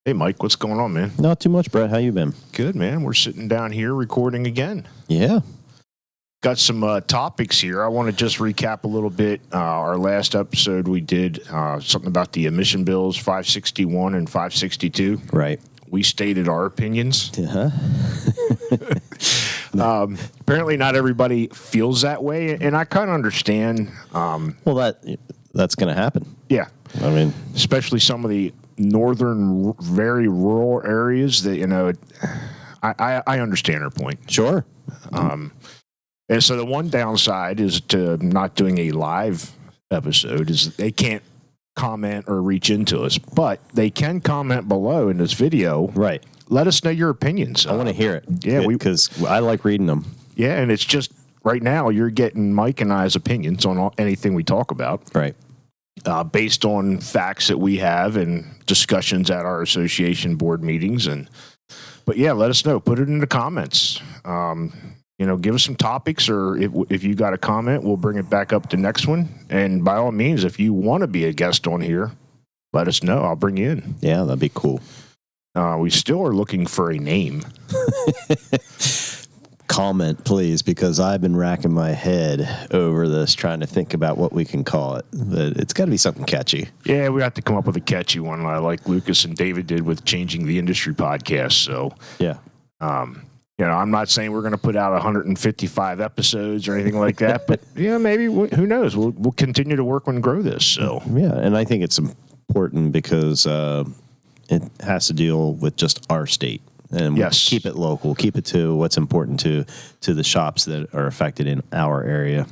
Hey, Mike, what's going on, man? Not too much, Brett. How you been? Good, man. We're sitting down here recording again. Yeah. Got some topics here. I want to just recap a little bit. Our last episode, we did something about the emission bills, 561 and 562. Right. We stated our opinions. Uh-huh. Apparently, not everybody feels that way, and I kind of understand. Well, that's going to happen. Yeah. I mean, especially some of the northern, very rural areas that, I understand her point. Sure. And so the one downside is to not doing a live episode is they can't comment or reach into us, but they can comment below in this video. Right. Let us know your opinions. I want to hear it. Yeah, because I like reading them. Yeah, and it's just right now you're getting Mike and I's opinions on anything we talk about. Right. Based on facts that we have and discussions at our association board meetings. But yeah, let us know. Put it in the comments. Give us some topics, or if you got a comment, we'll bring it back up to next one. And by all means, if you want to be a guest on here, let us know. I'll bring you in. Yeah, that'd be cool. We still are looking for a name. Comment, please, because I've been racking my head over this, trying to think about what we can call it. But it's got to be something catchy. Yeah, we have to come up with a catchy one, like Lucas and David did with Changing the Industry podcast. So yeah. I'm not saying we're going to put out 155 episodes or anything like that, but maybe who knows? We'll continue to work and grow this. So yeah, and I think it's important because it has to deal with just our state, and yes, keep it local, keep it to what's important to the shops that are affected in our area.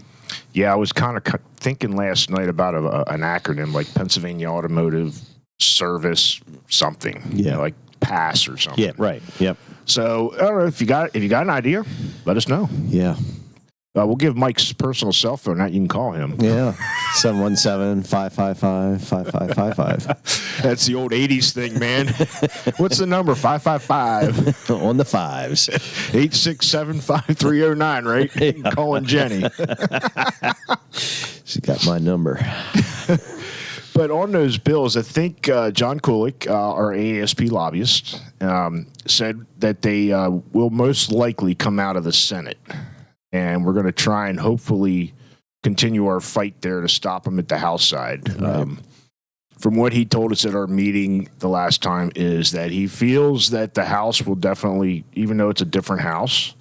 Yeah, I was kind of thinking last night about an acronym like Pennsylvania Automotive Service something. Yeah, like PASS or something. Yeah, right. Yep. So I don't know if you got an idea, let us know. Yeah. We'll give Mike's personal cell phone out. You can call him. Yeah. 717-555-5555. That's the old 80s thing, man. What's the number? 555. On the fives. 867-5309, right? Yeah. Calling Jenny. She got my number. But on those bills, I think John Kulik, our AASP lobbyist, said that they will most likely come out of the Senate. And we're going to try and hopefully continue our fight there to stop them at the House side. Right. From what he told us at our meeting the last time is that he feels that the House will definitely, even though it's a different House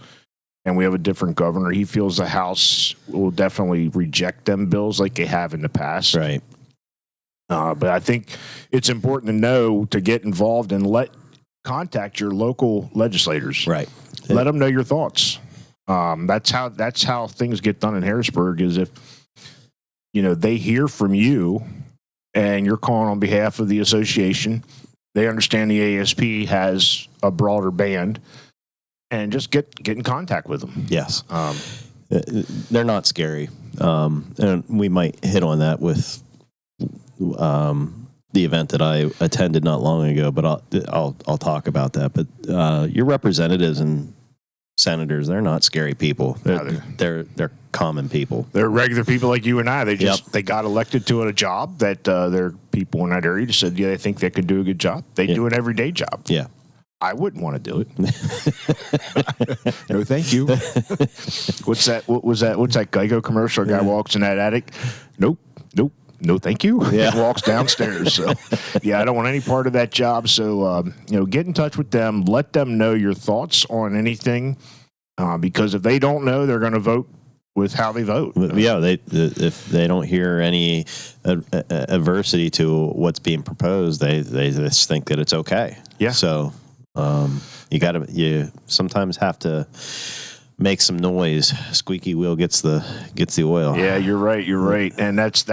and we have a different governor, he feels the House will definitely reject them bills like they have in the past. Right. But I think it's important to know to get involved and contact your local legislators. Right. Let them know your thoughts. That's how things get done in Harrisburg is if, they hear from you and you're calling on behalf of the association, they understand the ASP has a broader band, and just get in contact with them. Yes. They're not scary. And we might hit on that with the event that I attended not long ago, but I'll talk about that. But your representatives and senators, they're not scary people. They're common people. They're regular people like you and I. They got elected to a job that their people in that area just said, they think they could do a good job. They do an everyday job. Yeah. I wouldn't want to do it. No, thank you. What's that? What was that? What's that Geico commercial? A guy walks in that attic. Nope. No, thank you. Yeah. Walks downstairs. So, I don't want any part of that job. So, get in touch with them. Let them know your thoughts on anything, because if they don't know, they're going to vote with how they vote. Yeah, if they don't hear any adversity to what's being proposed, they just think that it's okay. Yeah. So, you sometimes have to make some noise. Squeaky wheel gets the oil. Yeah, you're right. And that's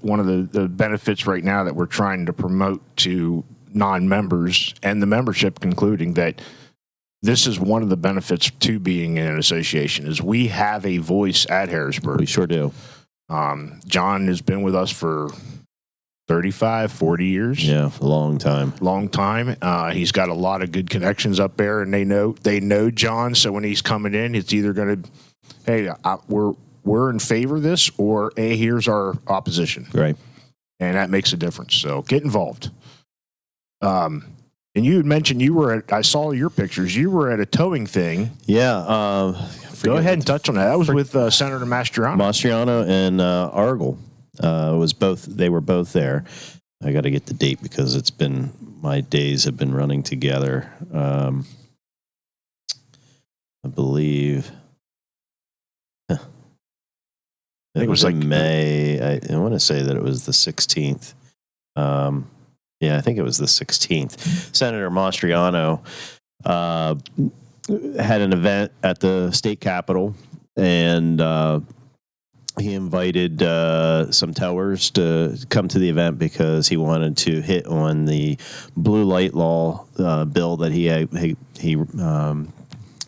one of the benefits right now that we're trying to promote to non-members and the membership, concluding that this is one of the benefits to being in an association is we have a voice at Harrisburg. We sure do. John has been with us for 35, 40 years. Yeah, a long time. He's got a lot of good connections up there, and they know John. So when he's coming in, it's either going to, hey, we're in favor of this, or hey, here's our opposition. Right. And that makes a difference. So get involved. And you had mentioned you were at, I saw your pictures, you were at a towing thing. Yeah. Go ahead and touch on that. That was with Senator Mastriano. Mastriano and Argel they were both there. I got to get the date because my days have been running together. I believe. I think it was like May. I want to say that it was the 16th. Yeah, I think it was the 16th. Senator Mastriano had an event at the state capitol, and he invited some towers to come to the event because he wanted to hit on the blue light law bill that he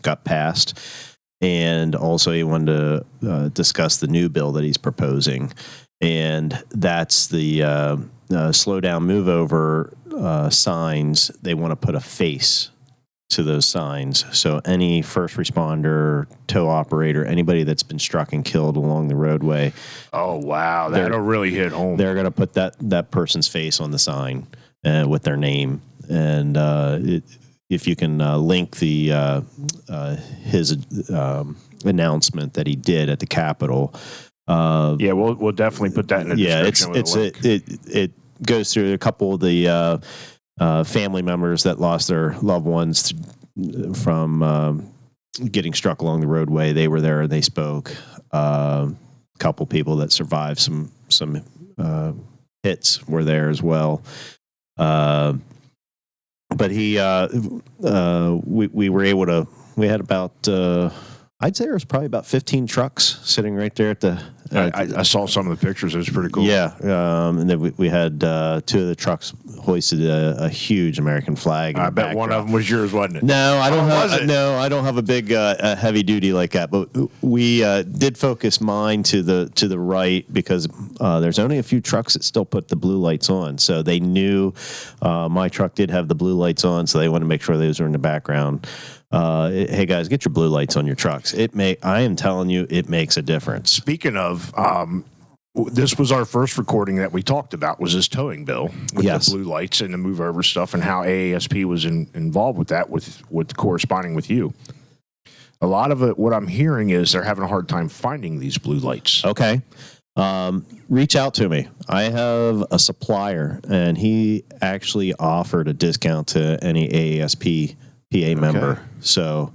got passed, and also he wanted to discuss the new bill that he's proposing, and that's the slow down, move over signs. They want to put a face to those signs. So any first responder, tow operator, anybody that's been struck and killed along the roadway. Oh, wow. That'll really hit home. They're going to put that person's face on the sign with their name. And if you can link the his announcement that he did at the Capitol. Yeah, we'll definitely put that in the description. Yeah, it goes through a couple of the family members that lost their loved ones from getting struck along the roadway. They were there and they spoke. A couple people that survived some hits were there as well. But we were able to. We had about. I'd say there was probably about 15 trucks sitting right there at the. I saw some of the pictures. It was pretty cool. Yeah, and then we had two of the trucks hoisted a huge American flag. I bet one of them was yours, wasn't it? No, I don't have. No, I don't have a big heavy duty like that. But we did focus mine to the right because there's only a few trucks that still put the blue lights on. So they knew my truck did have the blue lights on, so they wanted to make sure those were in the background. Hey guys, get your blue lights on your trucks. I am telling you, it makes a difference. Speaking of, this was our first recording that we talked about was this towing bill with the blue lights and the move over stuff and how AASP was involved with that with corresponding with you. A lot of it, what I'm hearing is they're having a hard time finding these blue lights. Okay. Reach out to me. I have a supplier and he actually offered a discount to any AASP PA member. So,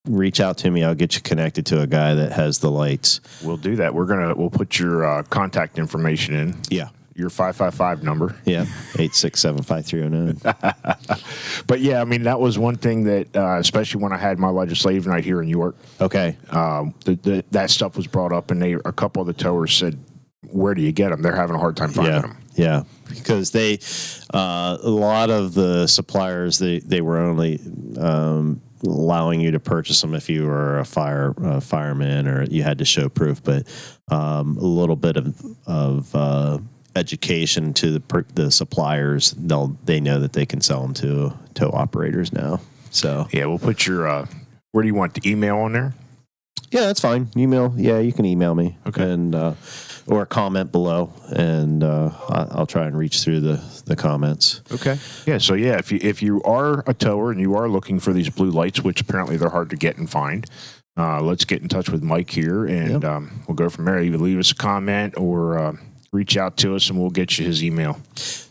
reach out to me. I'll get you connected to a guy that has the lights. We'll do that. We'll put your contact information in. Yeah. Your 555 number. Yeah. 867-5309. But yeah, I mean, that was one thing that, especially when I had my legislative night here in York. Okay. That stuff was brought up and a couple of the towers said, where do you get them? They're having a hard time finding them. Yeah. Because a lot of the suppliers, they were only, allowing you to purchase them if you were a fireman or you had to show proof, but a little bit of education to the suppliers. They know that they can sell them to tow operators now. So yeah, we'll put your where do you want the email on there? Yeah, that's fine. Email. Yeah, you can email me. Okay. And or comment below, and I'll try and reach through the comments. Okay. Yeah. So yeah, if you are a tower and you are looking for these blue lights, which apparently they're hard to get and find, let's get in touch with Mike here, and we'll go from there. Either leave us a comment or reach out to us, and we'll get you his email.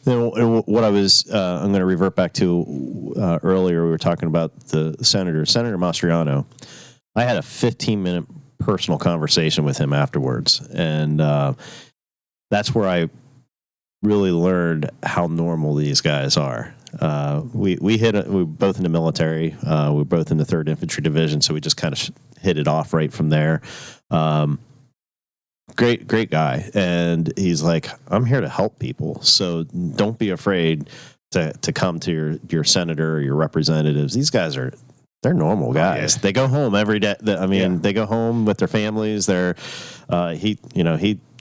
And what I'm going to revert back to earlier. We were talking about the Senator Mastriano. I had a 15-minute personal conversation with him afterwards, and that's where I really learned how normal these guys are. We were both in the military. We were both in the 3rd Infantry Division, so we just kind of hit it off right from there. Great guy, and he's like, I'm here to help people, so don't be afraid to come to your senator or your representatives. These guys they're normal guys. They go home every day. They go home with their families. He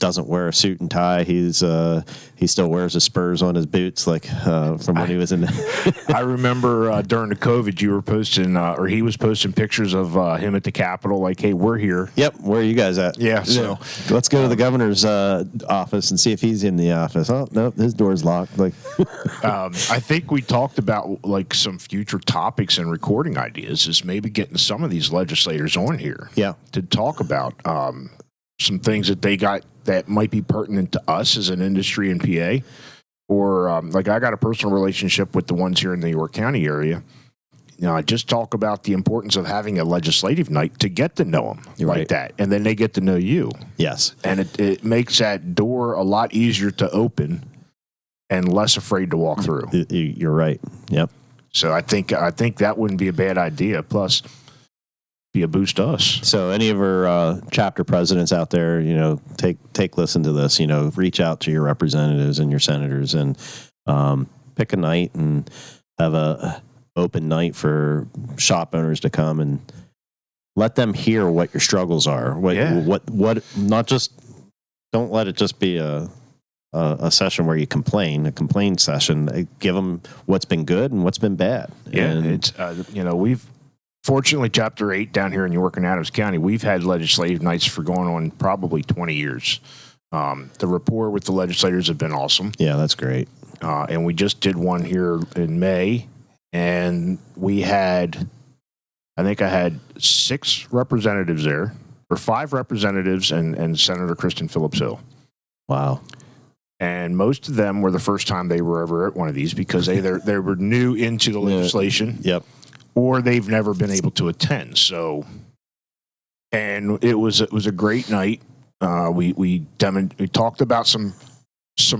doesn't wear a suit and tie. He still wears his spurs on his boots, like from when he was in. I remember during the COVID, you were posting, or he was posting pictures of him at the Capitol, like, "Hey, we're here." Yep, where are you guys at? Yeah, so let's go to the governor's office and see if he's in the office. Oh no, his door's locked. Like, I think we talked about like some future topics and recording ideas is maybe getting some of these legislators on here, yeah, to talk about some things that they got that might be pertinent to us as an industry in PA, or like I got a personal relationship with the ones here in the York County area. I just talk about the importance of having a legislative night to get to know them like that, and then they get to know you. Yes, and it makes that door a lot easier to open and less afraid to walk through. You're right. Yep. So I think that wouldn't be a bad idea. Plus, be a boost to us. So any of our chapter presidents out there, take listen to this. Reach out to your representatives and your senators, and pick a night and have a open night for shop owners to come and let them hear what your struggles are. What not just, don't let it just be a session where you complain, a complaint session. Give them what's been good and what's been bad. Yeah, and it's we've fortunately Chapter 8 down here in York and Adams County, we've had legislative nights for going on probably 20 years. The rapport with the legislators have been awesome. Yeah, that's great. And we just did one here in May, and I had 6 representatives there, or 5 representatives and Senator Kristen Phillips Hill. Wow. And most of them were the first time they were ever at one of these because they were new into the legislation. Yep. Or they've never been able to attend. So, and it was a great night. We talked about some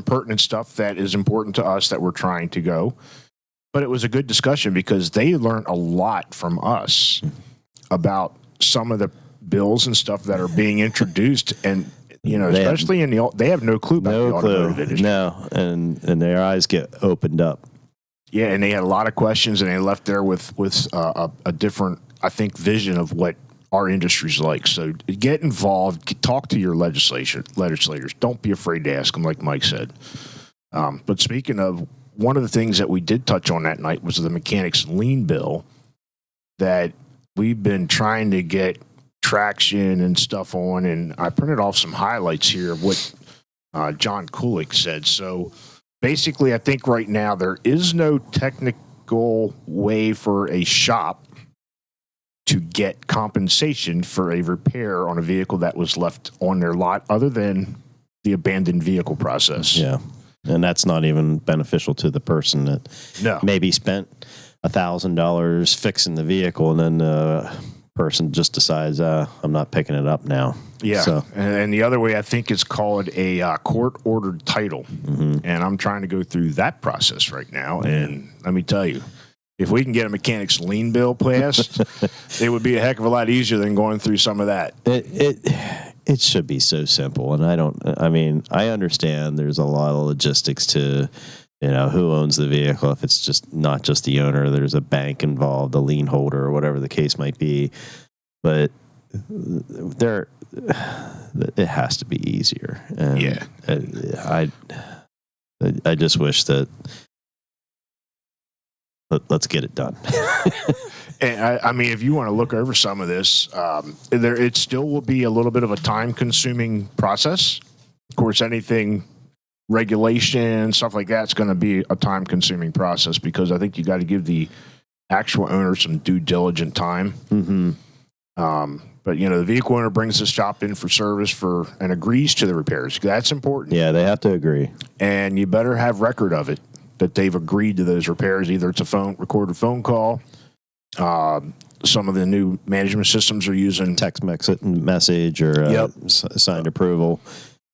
pertinent stuff that is important to us that we're trying to go. But it was a good discussion because they learned a lot from us about some of the bills and stuff that are being introduced, and especially they have no clue about the automotive industry. No, and their eyes get opened up. Yeah, and they had a lot of questions, and they left there with a different, I think, vision of what our industry's like. So get involved, talk to your legislators. Don't be afraid to ask them, like Mike said. But speaking of, one of the things that we did touch on that night was the mechanics lien bill that we've been trying to get traction and stuff on, and I printed off some highlights here of what John Kulik said. So basically, I think right now there is no technical way for a shop to get compensation for a repair on a vehicle that was left on their lot other than the abandoned vehicle process. Yeah. And that's not even beneficial to the person that maybe spent $1,000 fixing the vehicle, and then the person just decides, I'm not picking it up now. Yeah. So. And the other way, I think it's called a court-ordered title. Mm-hmm. And I'm trying to go through that process right now. And let me tell you, if we can get a mechanics lien bill passed, it would be a heck of a lot easier than going through some of that. It should be so simple. And I understand there's a lot of logistics to, who owns the vehicle. If it's just not just the owner, there's a bank involved, a lien holder, or whatever the case might be. But it has to be easier. And yeah. I just wish that let's get it done. And if you want to look over some of this, it still will be a little bit of a time-consuming process. Of course, anything regulation, stuff like that's going to be a time-consuming process because I think you got to give the actual owner some due diligent time. Mm-hmm. But the vehicle owner brings the shop in for service and agrees to the repairs. That's important. Yeah, they have to agree, and you better have record of it that they've agreed to those repairs. Either it's a recorded phone call. Some of the new management systems are using text message or signed approval.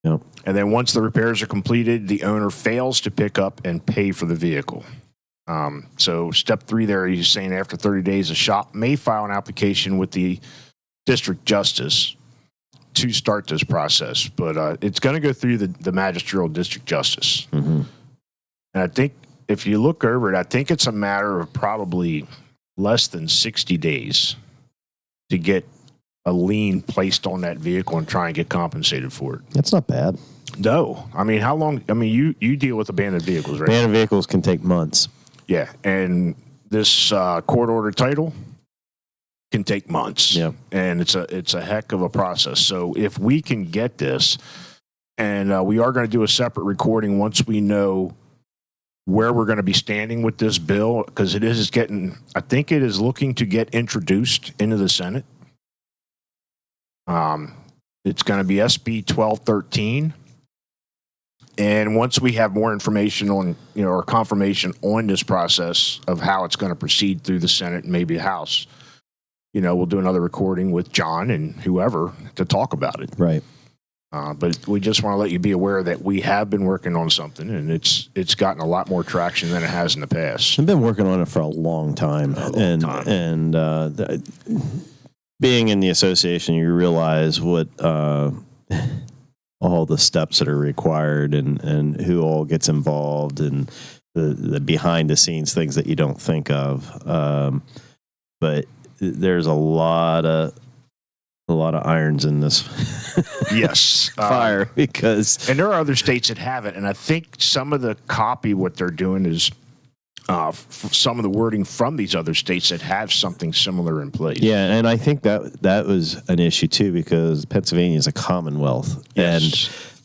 Yep. And then once the repairs are completed, the owner fails to pick up and pay for the vehicle. So step 3 there, he's saying after 30 days, the shop may file an application with the district justice to start this process. But it's going to go through the magisterial district justice. Mm-hmm. And I think if you look over it, I think it's a matter of probably less than 60 days to get a lien placed on that vehicle and try and get compensated for it. That's not bad. No, I mean, how long? I mean, you deal with abandoned vehicles, right? Abandoned vehicles can take months. Yeah, and this court order title can take months. Yeah, and it's a heck of a process. So if we can get this, and we are going to do a separate recording once we know where we're going to be standing with this bill, because it is getting, I think it is looking to get introduced into the Senate. It's going to be SB 1213. And once we have more information on, or confirmation on this process of how it's going to proceed through the Senate and maybe the House, we'll do another recording with John and whoever to talk about it. Right. But we just want to let you be aware that we have been working on something, and it's gotten a lot more traction than it has in the past. I've been working on it for a long time. And being in the association, you realize what all the steps that are required and who all gets involved and the behind the scenes things that you don't think of. But there's a lot of irons in this yes fire because and there are other states that have it, and I think some of the copy what they're doing is some of the wording from these other states that have something similar in place. Yeah, and I think that was an issue too because Pennsylvania is a commonwealth, yes. and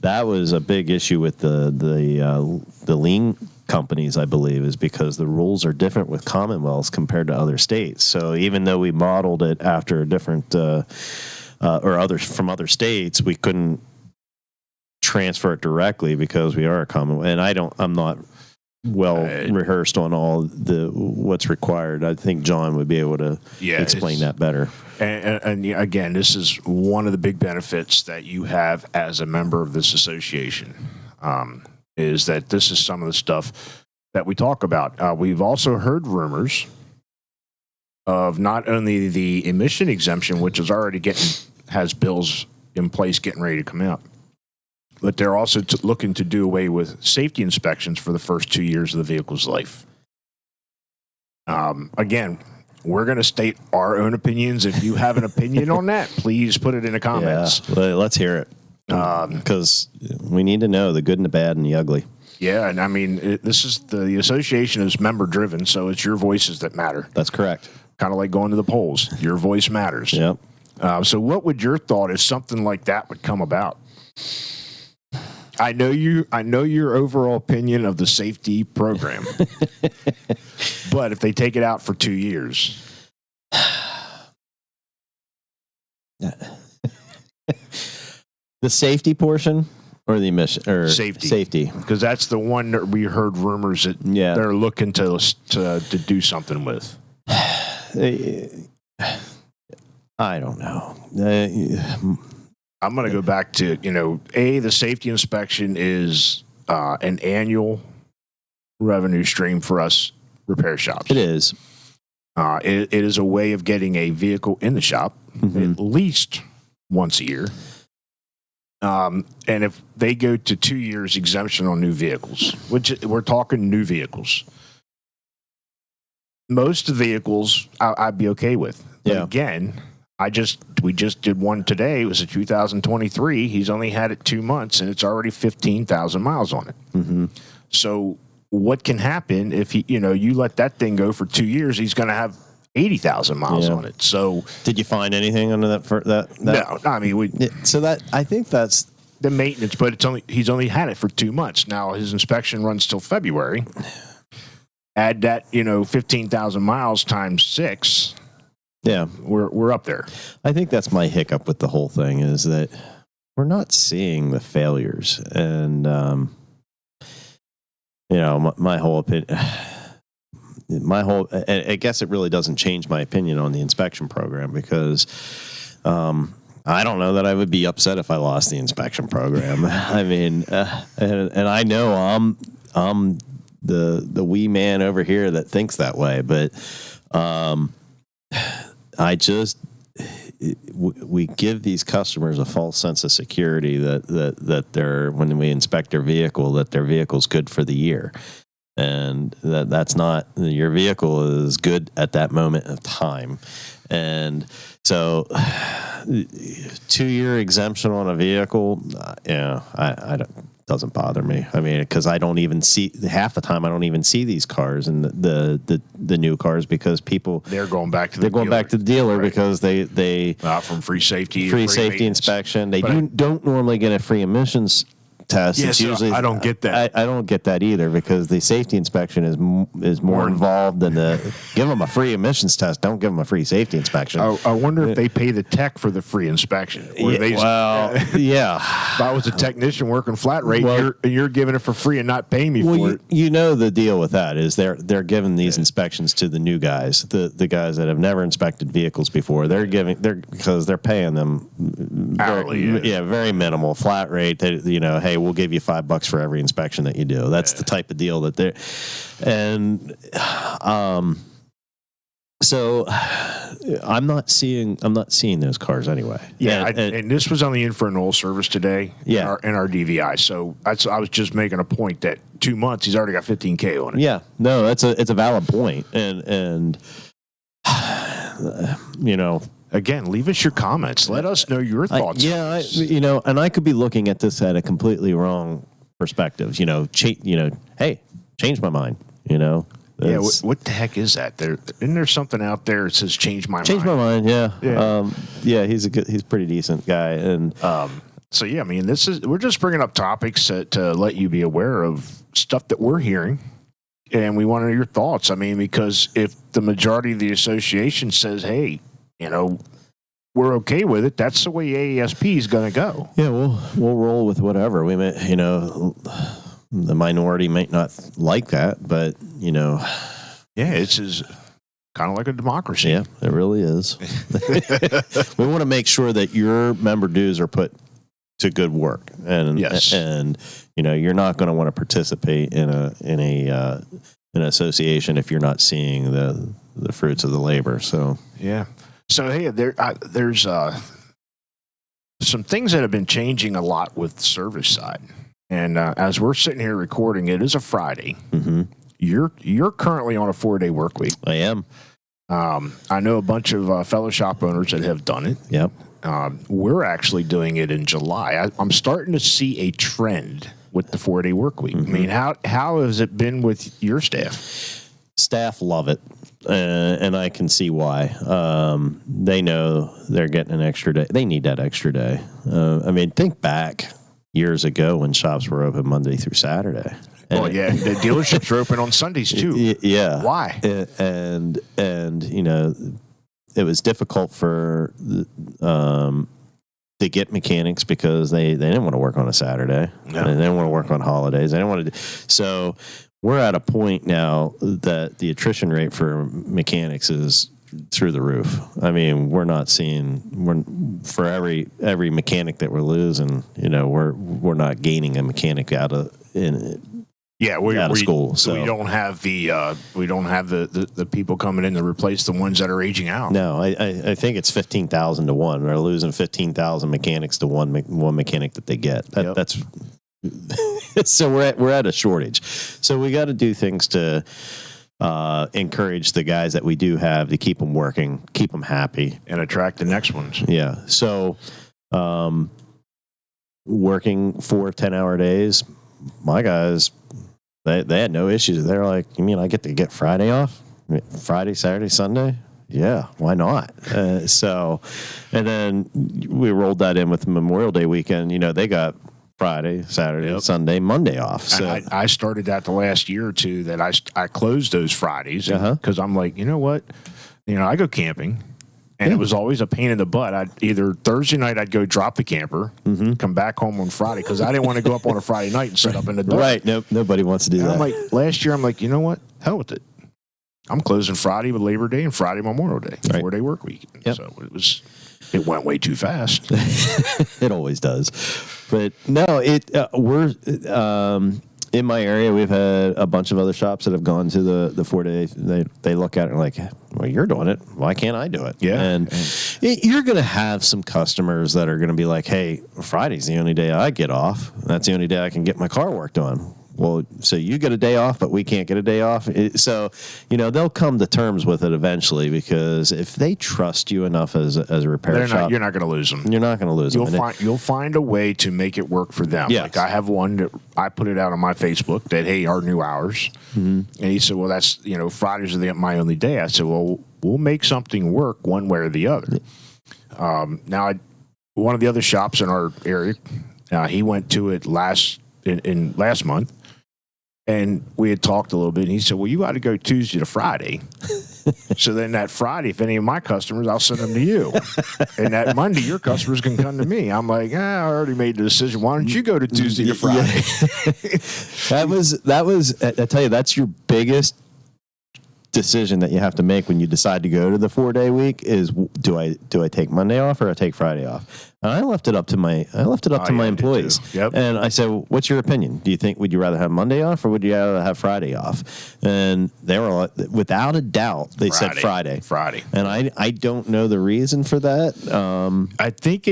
that was a big issue with the lien companies, I believe, is because the rules are different with commonwealths compared to other states. So even though we modeled it after a different or others from other states, we couldn't transfer it directly because we are a commonwealth. And I'm not well rehearsed on all what's required. I think John would be able to explain that better. And again, this is one of the big benefits that you have as a member of this association, is that this is some of the stuff that we talk about. We've also heard rumors of not only the emission exemption, which is already has bills in place getting ready to come out, but they're also looking to do away with safety inspections for the first 2 years of the vehicle's life. Again, we're going to state our own opinions. If you have an opinion on that, please put it in the comments. Yeah, let's hear it. Because we need to know the good and the bad and the ugly. Yeah, and I mean, this is the association is member driven, so it's your voices that matter. That's correct. Kind of like going to the polls. Your voice matters. Yep. So what would your thought if something like that would come about? I know your overall opinion of the safety program, but if they take it out for 2 years. The safety portion or the emission or safety? Because that's the one that we heard rumors that they're looking to do something with. I don't know. I'm going to go back to, the safety inspection is an annual revenue stream for us repair shops. It is. It is a way of getting a vehicle in the shop at least once a year. And if they go to 2 years exemption on new vehicles, which we're talking new vehicles, most vehicles I'd be okay with. But again, we just did one today. It was a 2023. He's only had it 2 months and it's already 15,000 miles on it. Mm-hmm. So what can happen if you let that thing go for 2 years? He's going to have 80,000 miles on it. So did you find anything under that? For that? No, I mean I think that's the maintenance, but he's only had it for 2 months. Now his inspection runs till February. Add that 15,000 miles times 6. Yeah, we're up there. I think that's my hiccup with the whole thing is that we're not seeing the failures, and my whole opinion. I guess it really doesn't change my opinion on the inspection program because I don't know that I would be upset if I lost the inspection program. I mean, and I know I'm the wee man over here that thinks that way, but we give these customers a false sense of security that they're, when we inspect their vehicle, that their vehicle's good for the year. And that's not, your vehicle is good at that moment of time. And so 2-year exemption on a vehicle, I don't. Doesn't bother me. I mean, because I don't even see half the time. I don't even see these cars and the new cars because people they're going back to the dealer right. Because they from free safety inspection. They don't normally get a free emissions test. Yes, usually I don't get that. I don't get that either because the safety inspection is more involved than the give them a free emissions test. Don't give them a free safety inspection. I wonder if they pay the tech for the free inspection. Or Yeah. If I was a technician working flat rate, you're giving it for free and not paying me for it. You know the deal with that is they're giving these inspections to the new guys, the guys that have never inspected vehicles before. Because they're paying them hourly. Very minimal flat rate. Hey, we'll give you $5 for every inspection that you do. That's the type of deal that they're, and so I'm not seeing those cars anyway. Yeah, and this was only in for an oil service today. Yeah, in our DVI. So I was just making a point that 2 months he's already got 15K on it. Yeah, no, it's a valid point, and Again, leave us your comments. Let us know your thoughts. And I could be looking at this at a completely wrong perspective. Hey, change my mind. What the heck is that? Isn't there something out there that says "change my mind"? Change my mind. Yeah. He's pretty decent guy, and so yeah. I mean, we're just bringing up topics to let you be aware of stuff that we're hearing. And we want to know your thoughts. I mean, because if the majority of the association says, hey, we're okay with it, that's the way AASP is going to go. Yeah, we'll roll with whatever. We may, the minority might not like that, but, Yeah, it's kind of like a democracy. Yeah, it really is. We want to make sure that your member dues are put to good work. And, yes. And you're not going to want to participate in an association if you're not seeing the fruits of the labor. So yeah. So hey, there's some things that have been changing a lot with the service side, and as we're sitting here recording, it is a Friday. Mm-hmm. You're currently on a 4-day work week. I am. I know a bunch of fellow shop owners that have done it. Yep. We're actually doing it in July. I'm starting to see a trend with the 4-day work week. Mm-hmm. I mean, how has it been with your staff? Staff love it, and I can see why. They know they're getting an extra day. They need that extra day. I mean, think back years ago when shops were open Monday through Saturday. The dealerships are open on Sundays too. Yeah. Why? And it was difficult for to get mechanics because they didn't want to work on a Saturday. No. They didn't want to work on holidays. They didn't want to. So we're at a point now that the attrition rate for mechanics is through the roof. I mean, we're not seeing for every mechanic that we're losing. We're not gaining a mechanic out of school. So we don't have the people coming in to replace the ones that are aging out. No, I think it's 15,000 to 1. They're losing 15,000 mechanics to one mechanic that they get. That's so we're at a shortage. So we got to do things to encourage the guys that we do have to keep them working, keep them happy, and attract the next ones. Yeah. So working 4 10-hour days, my guys. They had no issues. They're like, you mean I get to get Friday off? Friday, Saturday, Sunday? Yeah, why not? And then we rolled that in with Memorial Day weekend. They got Friday, Saturday, Sunday, Monday off. So I started that the last year or two that I closed those Fridays because I'm like, you know what? I go camping. And it was always a pain in the butt. Either Thursday night I'd go drop the camper, come back home on Friday because I didn't want to go up on a Friday night and set up in the dark. Right. Nope. Nobody wants to do that. Last year I'm like, you know what? Hell with it. I'm closing Friday with Labor Day and Friday Memorial Day, 4-day work week. Yep. So it went way too fast. It always does. But no, we're in my area, we've had a bunch of other shops that have gone to the 4-day. They look at it and like, well, you're doing it. Why can't I do it? Yeah. And you're going to have some customers that are going to be like, hey, Friday's the only day I get off. That's the only day I can get my car worked on. well, so you get a day off, but we can't get a day off. So, they'll come to terms with it eventually, because if they trust you enough as a repair shop, you're not going to lose them. You're not going to lose them. You'll find a way to make it work for them. Yes. Like I have one that I put it out on my Facebook that, hey, our new hours. And he said, well, that's, Fridays are my only day. I said, well, we'll make something work one way or the other. Now, one of the other shops in our area, he went to it last month, and we had talked a little bit, and he said, well, you got to go Tuesday to Friday. So then that Friday, if any of my customers, I'll send them to you. And that Monday, your customers can come to me. I'm like, I already made the decision. Why don't you go to Tuesday to Friday? That was, I tell you, that's your biggest decision that you have to make when you decide to go to the 4-day week is, do I take Monday off or I take Friday off? And I left it up to my employees. Yep. And I said, what's your opinion? Would you rather have Monday off or would you rather have Friday off? And they were like, without a doubt, they said Friday. Friday. And I don't know the reason for that. I think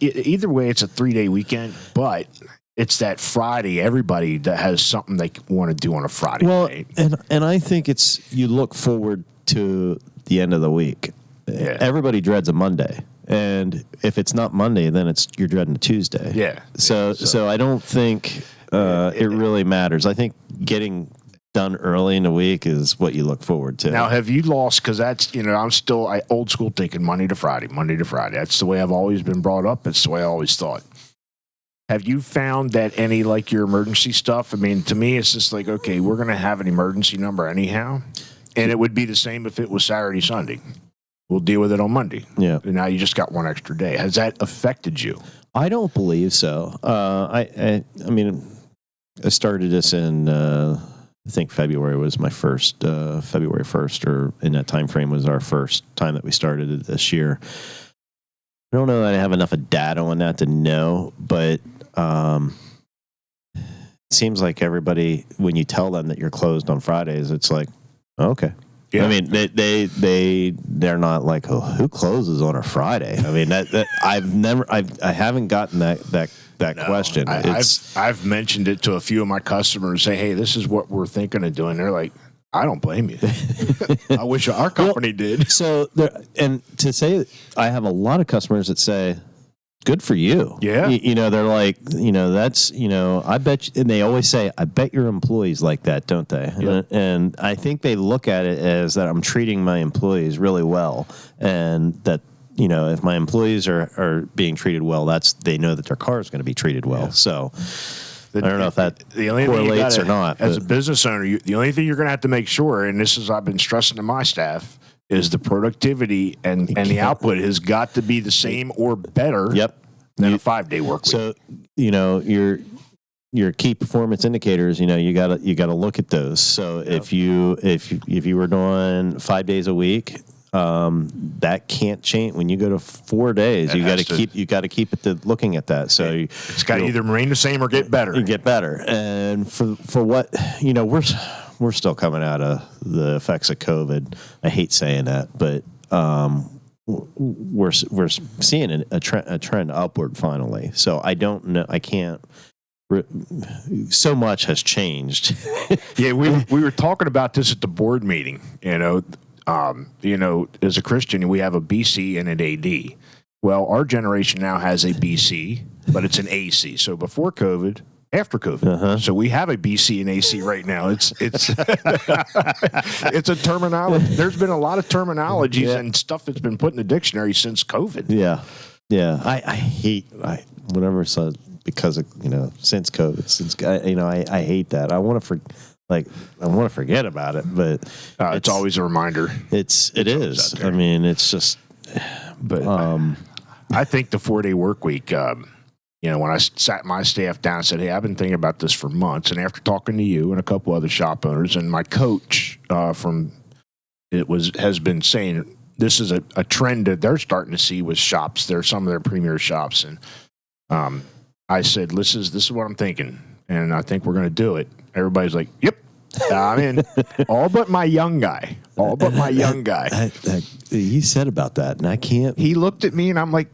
either way, it's a 3-day weekend, but it's that Friday, everybody that has something they want to do on a Friday night. And I think you look forward to the end of the week. Yeah. Everybody dreads a Monday. And if it's not Monday, then you're dreading a Tuesday. Yeah. So I don't think it really matters. I think getting done early in the week is what you look forward to. Now, have you lost, because that's, I'm still old school thinking Monday to Friday. That's the way I've always been brought up. It's the way I always thought. Have you found that any, like your emergency stuff? I mean, to me, it's just like, okay, we're going to have an emergency number anyhow. And it would be the same if it was Saturday, Sunday. We'll deal with it on Monday. Yeah. And now you just got one extra day. Has that affected you? I don't believe so. I mean, I started this in, I think February was my first, February 1st, or in that time frame was our first time that we started it this year. I don't know that I have enough of data on that to know, but it seems like everybody, when you tell them that you're closed on Fridays, it's like, okay. Yeah. I mean, they're not like, oh, who closes on a Friday? I mean, I haven't gotten that question. I've mentioned it to a few of my customers. Say, hey, this is what we're thinking of doing. They're like, I don't blame you. I wish our company did. So, and to say, I have a lot of customers that say, good for you. Yeah. They're like, that's, I bet you, and they always say, I bet your employees like that, don't they? Yep. And I think they look at it as that I'm treating my employees really well. And that, if my employees are being treated well, they know that their car is going to be treated well. Yeah. So I don't know if that correlates or not. As a business owner, the only thing you're going to have to make sure, and this is I've been stressing to my staff, is the productivity and the output has got to be the same or better than a 5-day work week. So, your key performance indicators, you got to look at those. So if you were doing 5 days a week, that can't change. When you go to 4 days, you got to keep it looking at that. So it's got to either remain the same or get better. Get better. And for what, we're still coming out of the effects of COVID. I hate saying that, but we're seeing a trend upward finally. So I don't know. I can't. So much has changed. Yeah, we were talking about this at the board meeting. As a Christian, we have a BC and an AD. Well, our generation now has a BC, but it's an AC. So before COVID, after COVID. So we have a BC and AC right now. It's it's a terminology. There's been a lot of terminologies and stuff that's been put in the dictionary since COVID. Yeah. I hate whatever it says because of since COVID. I hate that. I want to forget about it, but it's always a reminder. It is. I mean, it's just. But I think the 4-day work week. When I sat my staff down and said, hey, I've been thinking about this for months. And after talking to you and a couple other shop owners and my coach has been saying this is a trend that they're starting to see with shops. They're some of their premier shops. And I said, this is what I'm thinking. And I think we're going to do it. Everybody's like, yep, I'm in. All but my young guy. He said about that, and I can't. He looked at me, and I'm like,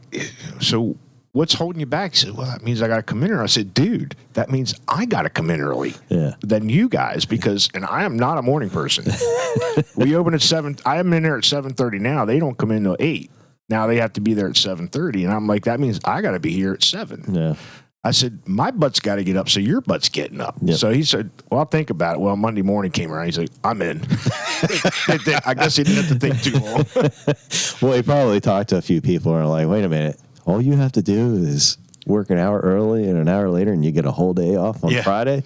so what's holding you back? He said, well, that means I got to come in early. I said, dude, that means I got to come in early than you guys and I am not a morning person. We open at 7. I am in there at 7:30 now. They don't come in till 8. Now they have to be there at 7:30. And I'm like, that means I got to be here at 7. Yeah. I said, my butt's got to get up, so your butt's getting up. Yep. So he said, well, I'll think about it. Well, Monday morning came around. He's like, I'm in. I guess he didn't have to think too long. Well, he probably talked to a few people and are like, wait a minute. All you have to do is work an hour early and an hour later, and you get a whole day off on Friday.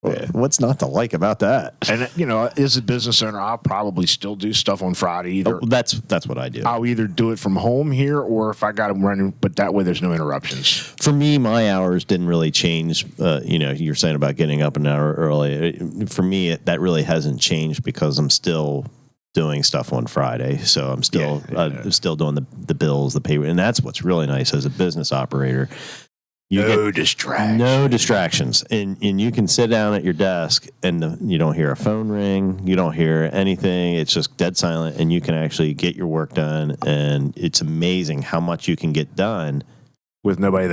Yeah. What's not to like about that? And, as a business owner, I'll probably still do stuff on Friday. That's what I do. I'll either do it from home here or if I got them running, but that way there's no interruptions. For me, my hours didn't really change. You're saying about getting up an hour early. For me, that really hasn't changed because I'm still doing stuff on Friday. So I'm still still doing the bills, the pay, and that's what's really nice as a business operator. No distractions. No distractions. And you can sit down at your desk and you don't hear a phone ring. You don't hear anything. It's just dead silent, and you can actually get your work done. And it's amazing how much you can get done with nobody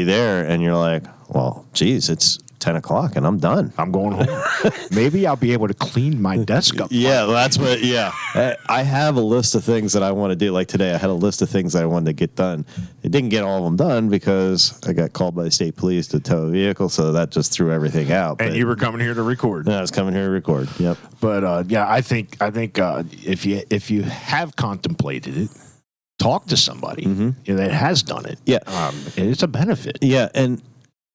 there. And you're like, well, geez, it's 10 o'clock and I'm done. I'm going home. Maybe I'll be able to clean my desk up. Yeah, that's what, I have a list of things that I want to do. Like today, I had a list of things that I wanted to get done. I didn't get all of them done because I got called by the state police to tow a vehicle, so that just threw everything out. And you were coming here to record. I was coming here to record, yep. But, I think if you have contemplated it, talk to somebody that has done it. Yeah. It's a benefit. Yeah, and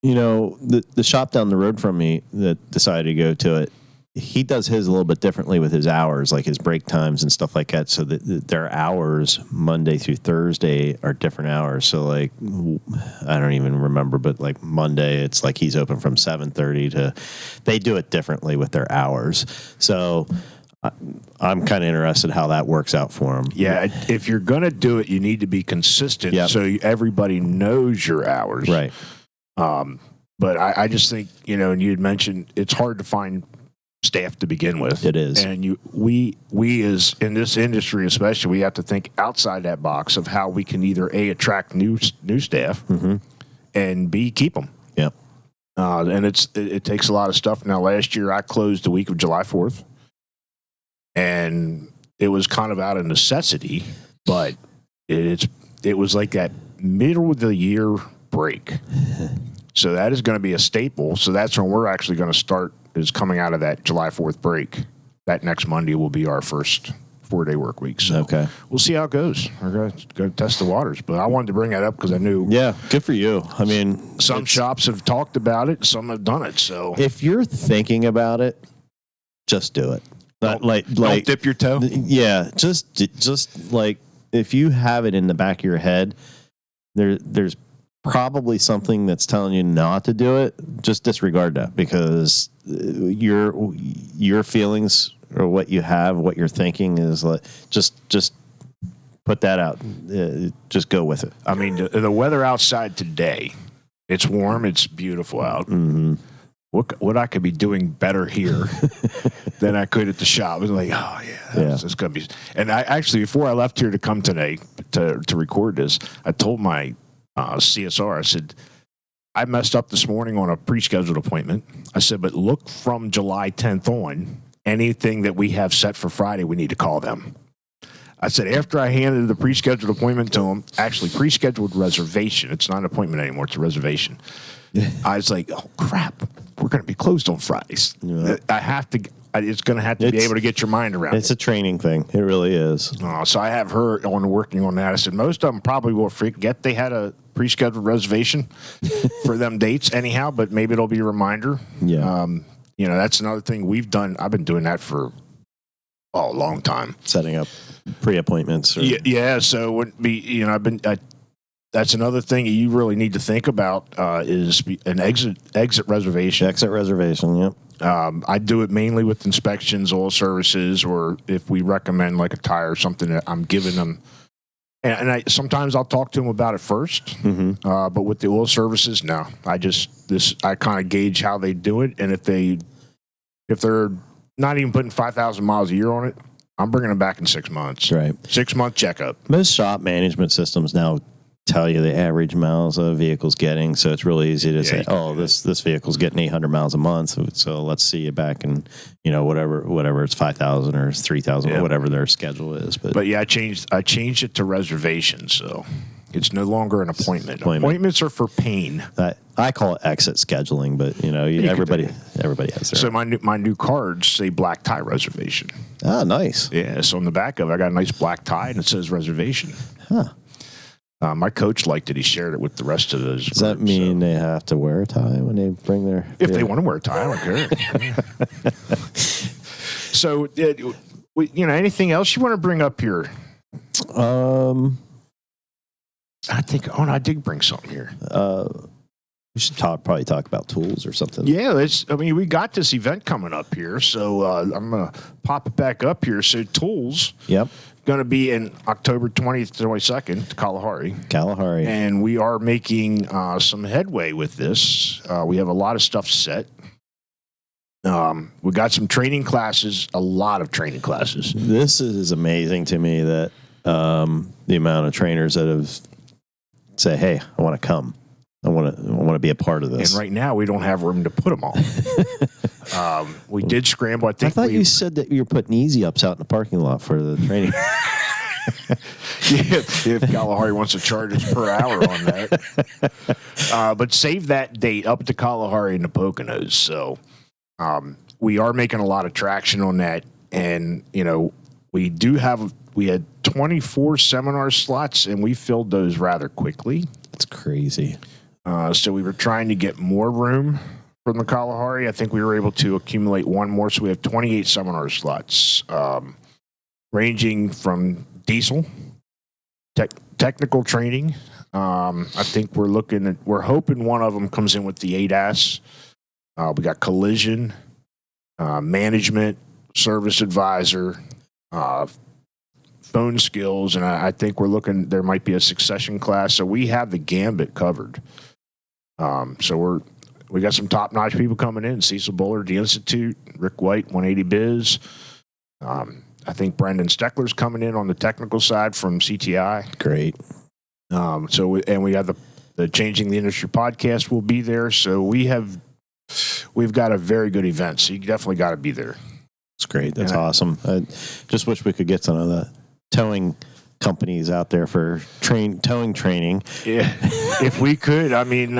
the shop down the road from me that decided to go to it, he does his a little bit differently with his hours, like his break times and stuff like that. So that their hours Monday through Thursday are different hours. So like, I don't even remember, but like Monday, it's like he's open from 7:30 to. They do it differently with their hours. So I'm kind of interested how that works out for him. Yeah, if you're gonna do it, you need to be consistent, so everybody knows your hours. Right. But I just think, and you had mentioned it's hard to find staff to begin with. It is. And we as in this industry especially, we have to think outside that box of how we can either A, attract new staff and B, keep them. Yep. And it takes a lot of stuff. Now, last year I closed the week of July 4th, and it was kind of out of necessity, but it was like that middle of the year break. So that is going to be a staple. So that's when we're actually going to start, is coming out of that July 4th break. That next Monday will be our first 4-day work week. So we'll see how it goes. We're going to test the waters. But I wanted to bring that up because I knew. Yeah, good for you. I mean, some shops have talked about it. Some have done it. So if you're thinking about it, just do it. Don't dip your toe. Yeah, just like if you have it in the back of your head, there's probably something that's telling you not to do it. Just disregard that, because your feelings or what you have, what you're thinking is like just put that out. Just go with it. I mean, the weather outside today, it's warm, it's beautiful out. Mm-hmm. What I could be doing better here than I could at the shop. I was like, oh yeah, it's gonna be. And I actually, before I left here to come today to record this, I told my CSR, I said, I messed up this morning on a pre-scheduled appointment. I said, but look from July 10th on, anything that we have set for Friday, we need to call them. I said, after I handed the pre-scheduled appointment to them, actually pre-scheduled reservation. It's not an appointment anymore. It's a reservation. I was like, oh crap, we're going to be closed on Fridays. Yeah. It's going to have to be able to get your mind around it. It's a training thing. It really is. So I have her working on that. I said, most of them probably will forget they had a pre-scheduled reservation for them dates anyhow, but maybe it'll be a reminder. Yeah. That's another thing we've done. I've been doing that for a long time. Setting up pre-appointments. Yeah. So it wouldn't be, that's another thing you really need to think about is an exit reservation. Exit reservation, yep. I do it mainly with inspections, oil services, or if we recommend like a tire or something that I'm giving them. And sometimes I'll talk to them about it first. But with the oil services, no. I kind of gauge how they do it, and if they're not even putting 5,000 miles a year on it, I'm bringing them back in 6 months. Right. 6 month checkup. Most shop management systems now tell you the average miles a vehicle's getting, so it's really easy to say, oh, this vehicle's getting 800 miles a month, so let's see you back in, whatever it's 5,000 or 3,000 or whatever their schedule is. But yeah, I changed it to reservations, so it's no longer an appointment. Appointments are for pain. I call it exit scheduling, but everybody has their. So my new cards say black tie reservation. Ah, nice. Yeah, so on the back of it, I got a nice black tie and it says reservation. Huh. My coach liked it. He shared it with the rest of those. Does that mean they have to wear a tie when they bring their? If they want to wear a tie, I don't care. So, anything else you want to bring up here? I think. Oh, no, I did bring something here. We should probably talk about tools or something. Yeah, we got this event coming up here, so I'm gonna pop it back up here. So, tools. Yep. Going to be in October 20th to 22nd, Kalahari. And we are making some headway with this. We have a lot of stuff set. We got some training classes, a lot of training classes. This is amazing to me that the amount of trainers that have say, hey, I want to come. I want to be a part of this. And right now, we don't have room to put them all. We did scramble. I thought you said that you were putting easy ups out in the parking lot for the training. if Kalahari wants to charge us per hour on that. But save that date up to Kalahari and the Poconos. So we are making a lot of traction on that. And, we had 24 seminar slots, and we filled those rather quickly. That's crazy. So we were trying to get more room from the Kalahari. I think we were able to accumulate one more, so we have 28 seminar slots, ranging from diesel, technical training. I think we're hoping one of them comes in with the ADAS. We got collision, management, service advisor, phone skills, and I think we're looking. There might be a succession class, so we have the gambit covered. So we got some top-notch people coming in: Cecil Bullard, the Institute, Rick White, 180 Biz. I think Brendan Steckler's coming in on the technical side from CTI. Great. We have the Changing the Industry podcast will be there. So we've got a very good event. So you definitely got to be there. It's great. That's awesome. I just wish we could get some of the towing companies out there for towing training. Yeah, if we could. I mean,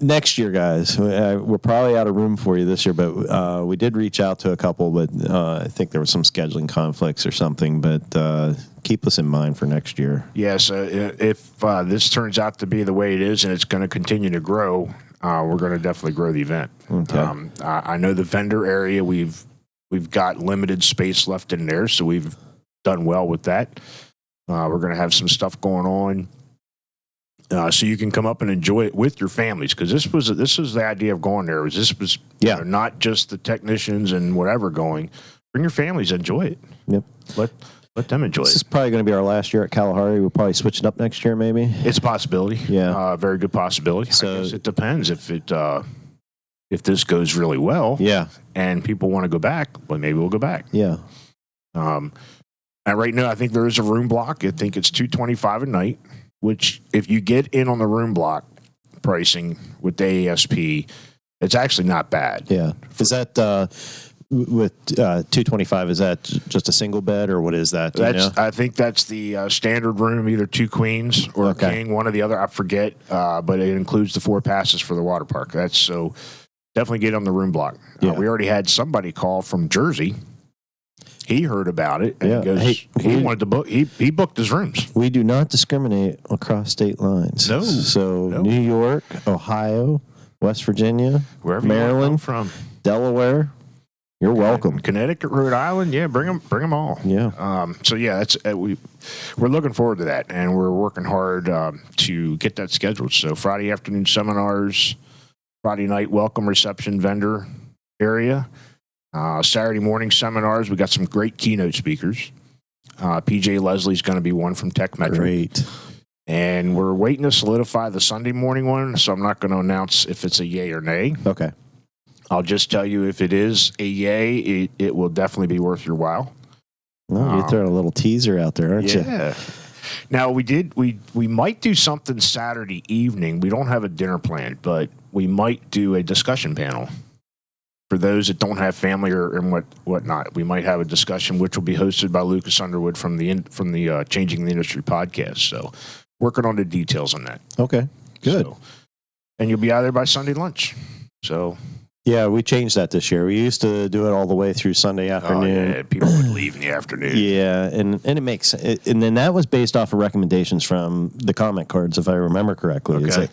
next year, guys, we're probably out of room for you this year, but we did reach out to a couple, but I think there was some scheduling conflicts or something. But keep us in mind for next year. Yes, if this turns out to be the way it is, and it's going to continue to grow, we're going to definitely grow the event. Okay. I know the vendor area. We've got limited space left in there, so we've done well with that. We're going to have some stuff going on, so you can come up and enjoy it with your families. Because this was the idea of going there. Not just the technicians and whatever going. Bring your families, enjoy it. Yep. Let them enjoy it. This is probably going to be our last year at Kalahari. We'll probably switch it up next year, maybe. It's a possibility. Yeah, very good possibility. So I guess it depends if this goes really well. Yeah. And people want to go back, well, maybe we'll go back. Yeah. And right now, I think there is a room block. I think it's $225 a night, which if you get in on the room block pricing with the ASP, it's actually not bad. Yeah. Is that with $225? Is that just a single bed, or what is that? I think that's the standard room, either two queens or a king, one or the other. I forget, but it includes the 4 passes for the water park. So definitely get on the room block. Yeah. We already had somebody call from Jersey. He heard about it and he wanted to book. He booked his rooms. We do not discriminate across state lines. No. So New York, Ohio, West Virginia, wherever Maryland, you from, Delaware, you're welcome. Connecticut, Rhode Island, bring them all. Yeah. So that's we're looking forward to that, and we're working hard to get that scheduled. So Friday afternoon seminars, Friday night welcome reception vendor area. Saturday morning seminars, we got some great keynote speakers. PJ Leslie's going to be one from Tech Metric. Great. And we're waiting to solidify the Sunday morning one, so I'm not going to announce if it's a yay or nay. Okay. I'll just tell you if it is a yay, it will definitely be worth your while. Well, you're throwing a little teaser out there, aren't you? Yeah. Now we might do something Saturday evening. We don't have a dinner planned, but we might do a discussion panel for those that don't have family and whatnot. We might have a discussion which will be hosted by Lucas Underwood from the Changing the Industry podcast. So working on the details on that. Okay, good. So, and you'll be out there by Sunday lunch. So. Yeah, we changed that this year. We used to do it all the way through Sunday afternoon. Oh, yeah. People would leave in the afternoon. Yeah, and it makes and then that was based off of recommendations from the comment cards, if I remember correctly. Okay.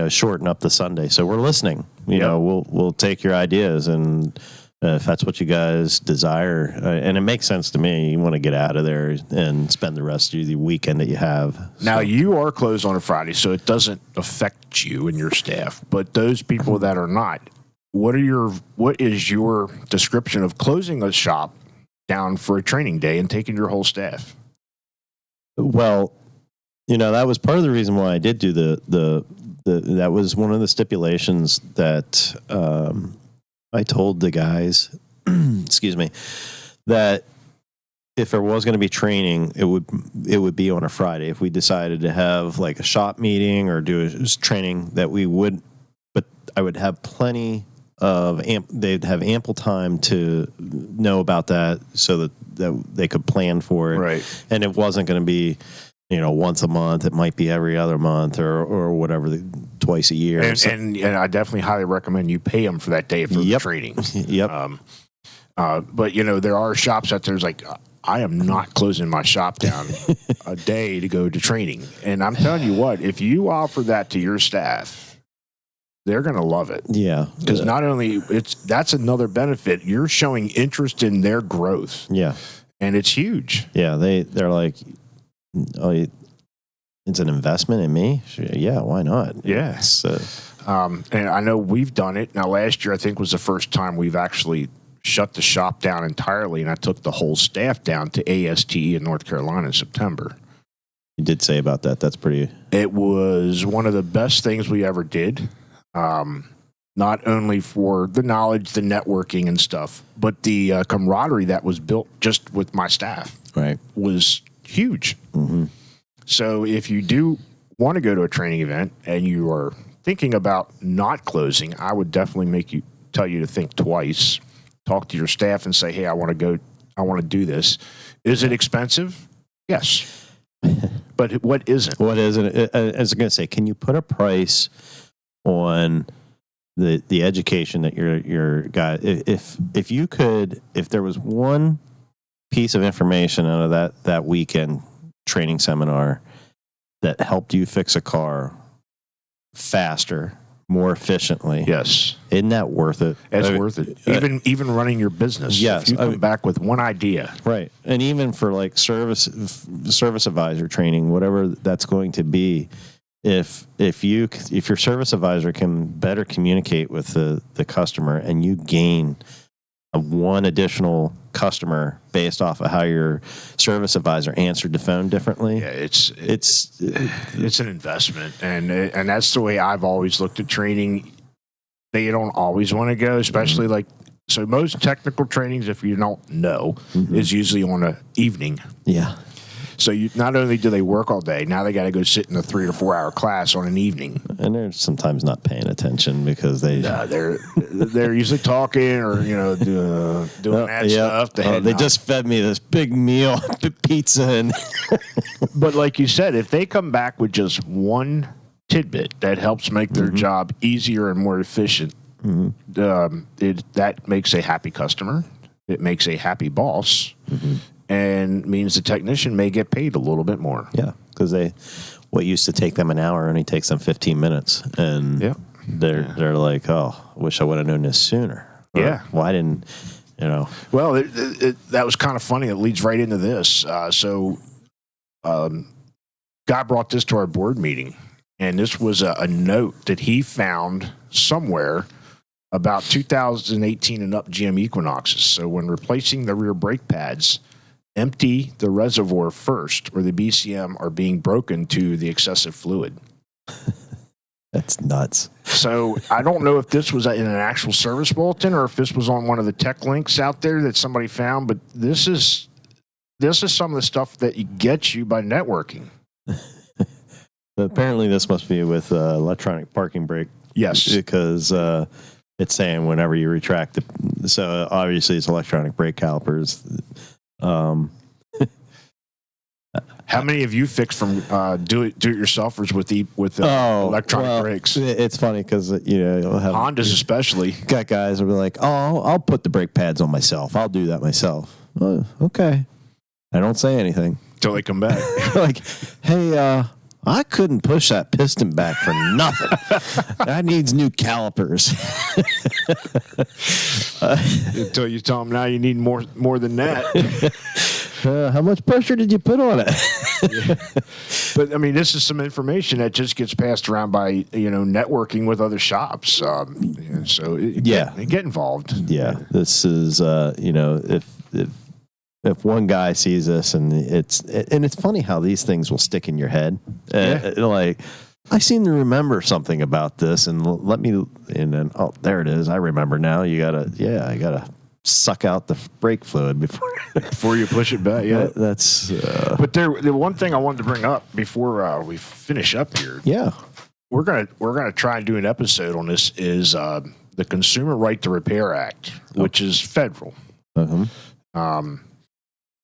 Shorten up the Sunday. So we're listening. You know, we'll take your ideas, and if that's what you guys desire, and it makes sense to me. You want to get out of there and spend the rest of the weekend that you have. Now, you are closed on a Friday, so it doesn't affect you and your staff. But those people that are not, what is your description of closing a shop down for a training day and taking your whole staff? Well, that was part of the reason why I did do that was one of the stipulations that I told the guys, excuse me, that if there was going to be training, it would be on a Friday. If we decided to have like a shop meeting or do a training, that we would, but I would have plenty of they'd have ample time to know about that so that they could plan for it. Right. And it wasn't going to be, once a month. It might be every other month or whatever, twice a year. And I definitely highly recommend you pay them for that day for the training. Yep. But there are shops out there like, I am not closing my shop down a day to go to training. And I'm telling you what, if you offer that to your staff, they're going to love it. Yeah. Because not only that's another benefit, you're showing interest in their growth. Yeah. And it's huge. Yeah. They're like, oh, it's an investment in me? Yeah, why not? Yeah. And I know we've done it. Now, last year, I think, was the first time we've actually shut the shop down entirely, and I took the whole staff down to ASTE in North Carolina in September. You did say about that. That's pretty... It was one of the best things we ever did, not only for the knowledge, the networking and stuff, but the camaraderie that was built just with my staff was huge. Mm-hmm. So if you do want to go to a training event and you are thinking about not closing, I would definitely tell you to think twice. Talk to your staff and say, hey, I want to do this. Is it expensive? Yes. But what isn't? What isn't? I was going to say, can you put a price on the education that your guy, if there was one piece of information out of that weekend training seminar that helped you fix a car faster, more efficiently. Yes. Isn't that worth it? It's worth it. Even running your business. Yes. If you come back with one idea. Right. And even for like service advisor training, whatever that's going to be, if your service advisor can better communicate with the customer and you gain one additional customer based off of how your service advisor answered the phone differently. Yeah, it's an investment, and that's the way I've always looked at training. They don't always want to go, especially so most technical trainings, if you don't know, is usually on an evening. Yeah. So not only do they work all day, now they got to go sit in a 3 or 4 hour class on an evening, and they're sometimes not paying attention because they're usually talking or doing that stuff. They just fed me this big meal, pizza, and but like you said, if they come back with just one tidbit that helps make their job easier and more efficient, that makes a happy customer. It makes a happy boss. And means the technician may get paid a little bit more. Yeah, because what used to take them an hour only takes them 15 minutes, and they're like, "Oh, I wish I would have known this sooner." Or, why didn't Well, that was kind of funny. It leads right into this. Guy brought this to our board meeting, and this was a note that he found somewhere about 2018 and up GM Equinoxes. So when replacing the rear brake pads, empty the reservoir first, or the BCM are being broken to the excessive fluid. That's nuts. So I don't know if this was in an actual service bulletin or if this was on one of the tech links out there that somebody found, but this is this is some of the stuff that you get you by networking. Apparently, this must be with electronic parking brake. Yes. Because it's saying whenever you retract the, so obviously it's electronic brake calipers. How many of you fixed from do-it-yourselfers with electronic brakes? It's funny because you'll have Hondas especially. Got guys will be like, "Oh, I'll put the brake pads on myself. I'll do that myself." Oh, okay. I don't say anything Till they come back. like, "Hey, I couldn't push that piston back for nothing. That needs new calipers." Until you tell them now you need more than that. How much pressure did you put on it? Yeah. But I mean, this is some information that just gets passed around by networking with other shops. So get involved. Yeah, this is if one guy sees this and it's funny how these things will stick in your head. Like, I seem to remember something about this, and then there it is. I remember now. I gotta suck out the brake fluid before you push it back. Yeah, that's. But the one thing I wanted to bring up before we finish up here. Yeah, we're gonna try and do an episode on this. Is the Consumer Right to Repair Act, which is federal. Uh-huh.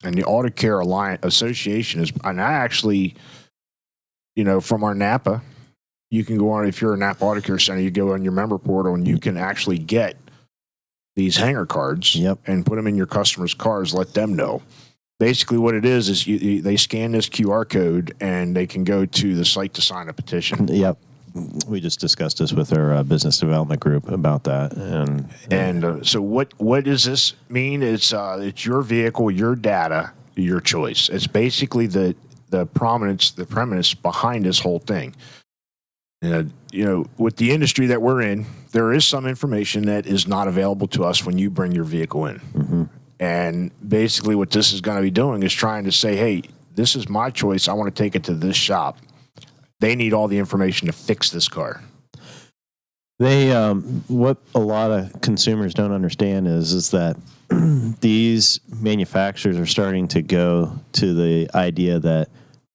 And the Auto Care Alliance Association and I actually, from our Napa, you can go on, if you're a Napa Auto Care Center, you go on your member portal and you can actually get these hanger cards and put them in your customers' cars, let them know. Basically what it is they scan this QR code and they can go to the site to sign a petition. Yep. We just discussed this with our business development group about that. And so what does this mean? It's your vehicle, your data, your choice. It's basically the premise behind this whole thing. With the industry that we're in, there is some information that is not available to us when you bring your vehicle in. Mm-hmm. And basically what this is going to be doing is trying to say, hey, this is my choice. I want to take it to this shop. They need all the information to fix this car. They what a lot of consumers don't understand is that these manufacturers are starting to go to the idea that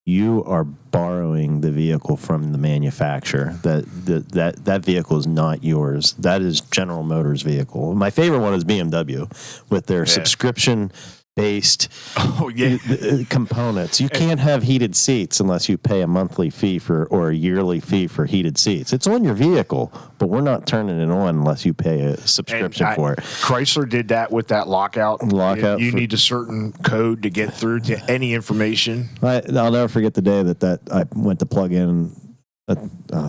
you are borrowing the vehicle from the manufacturer. That vehicle is not yours. That is General Motors' vehicle. My favorite one is BMW with their subscription-based components. You can't have heated seats unless you pay a monthly fee or a yearly fee for heated seats. It's on your vehicle, but we're not turning it on unless you pay a subscription for it. Chrysler did that with that lockout. You need a certain code to get through to any information. I'll never forget the day that I went to plug in. I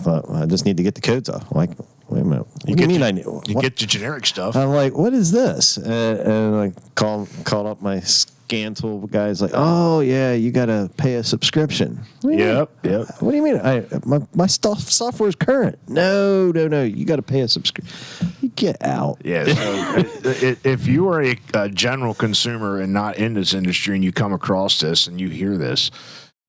thought, I just need to get the codes off. I'm like, wait a minute. You get the generic stuff. I'm like, what is this? And I called up my scan tool guys. Like, oh yeah, you got to pay a subscription. Yep. What do you mean? My software is current. No. You got to pay a subscription. You get out. Yeah. So if you are a general consumer and not in this industry, and you come across this and you hear this.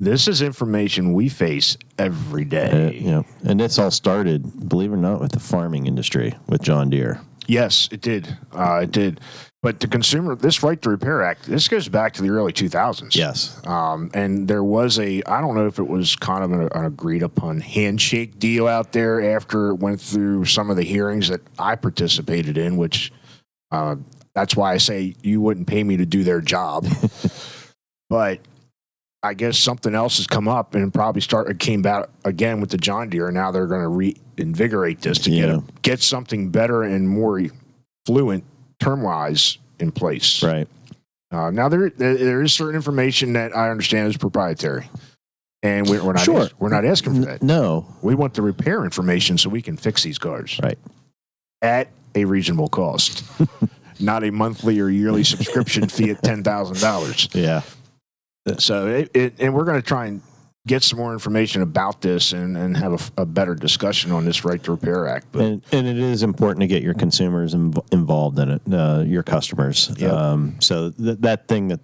This is information we face every day. And this all started, believe it or not, with the farming industry with John Deere. Yes, it did. It did. But this Right to Repair Act, this goes back to the early 2000s. Yes. And there was I don't know if it was kind of an agreed upon handshake deal out there after it went through some of the hearings that I participated in, which that's why I say you wouldn't pay me to do their job. But I guess something else has come up and probably came back again with the John Deere. And now they're going to reinvigorate this to get something better and more fluent term-wise in place. Right. Now there is certain information that I understand is proprietary, and we're not we're not asking for that. No, we want the repair information so we can fix these cars at a reasonable cost, not a monthly or yearly subscription fee at $10,000. Yeah. So and we're going to try and get some more information about this and have a better discussion on this Right to Repair Act. But, and it is important to get your consumers involved in it, your customers. Yep. So that thing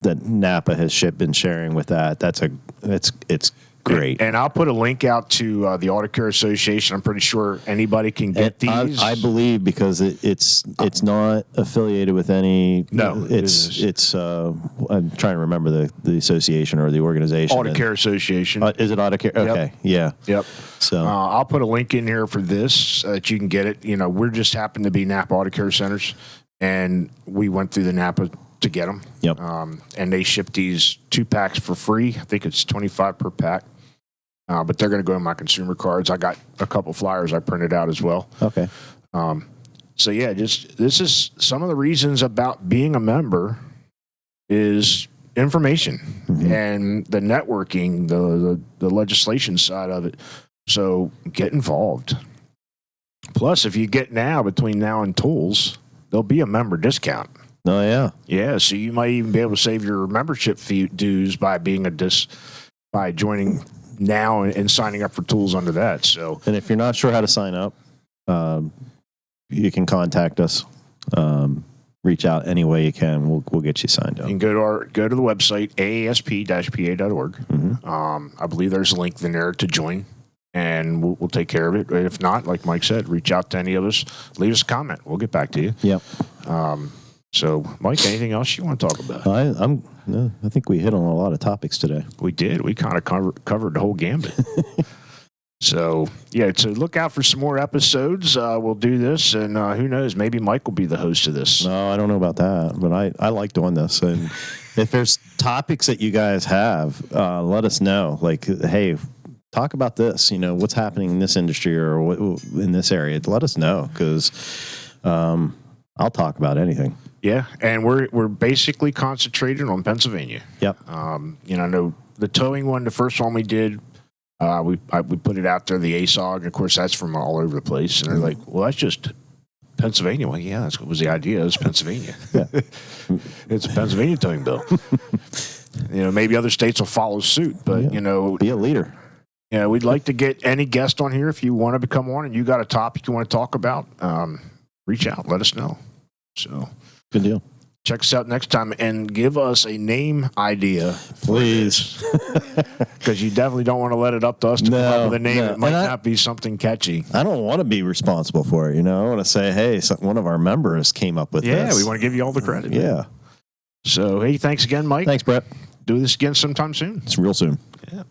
that Napa has been sharing with that's great. And I'll put a link out to the Auto Care Association. I'm pretty sure anybody can get these. I believe because it's not affiliated with any. No, it's. I'm trying to remember the association or the organization. Auto Care Association. Is it Auto Care? Okay, yep. yeah. Yep. So I'll put a link in here for this so that you can get it. You know, we're just happen to be Napa Auto Care Centers, and we went through the Napa to get them. Yep. And they ship these 2 packs for free. I think it's $25 per pack. But they're going to go in my consumer cards. I got a couple flyers I printed out as well. okay. So yeah, this is some of the reasons about being a member is information and the networking, the legislation side of it. So get involved. Plus, if you get between now and tools, there'll be a member discount. Oh yeah. Yeah, so you might even be able to save your membership fee dues by being by joining now and signing up for tools under that. So, And if you're not sure how to sign up, you can contact us. Reach out any way you can. We'll get you signed up. you can go to the website aasp-pa.org. I believe there's a link in there to join, and we'll take care of it. If not, like Mike said, reach out to any of us. Leave us a comment. We'll get back to you. Yep. So, Mike, anything else you want to talk about? I think we hit on a lot of topics today. We did. We kind of covered the whole gambit. So, yeah, so look out for some more episodes. We'll do this, and who knows, maybe Mike will be the host of this. No, I don't know about that, but I like doing this. And if there's topics that you guys have, let us know. Like, hey, talk about this. You know, what's happening in this industry or in this area. Let us know because I'll talk about anything. Yeah, and we're basically concentrated on Pennsylvania. Yep. You know, I know the towing one, the first one we did, we put it out there, the ASOG, and of course that's from all over the place. And they're like, well, that's just Pennsylvania. Well, yeah, that's what was the idea. It's Pennsylvania. Yeah. It's a Pennsylvania towing bill. You know, maybe other states will follow suit, but you know, be a leader. Yeah, we'd like to get any guest on here if you want to come on and you got a topic you want to talk about. Reach out, let us know. So. Good deal. Check us out next time and give us a name idea. Please. Because you definitely don't want to let it up to us to come up with a name. No. It might not be something catchy. I don't want to be responsible for it. You know, I want to say, hey, one of our members came up with this. Yeah, we want to give you all the credit. Yeah. So, hey, thanks again, Mike. Thanks, Brett. Do this again sometime soon. It's real soon. Yeah.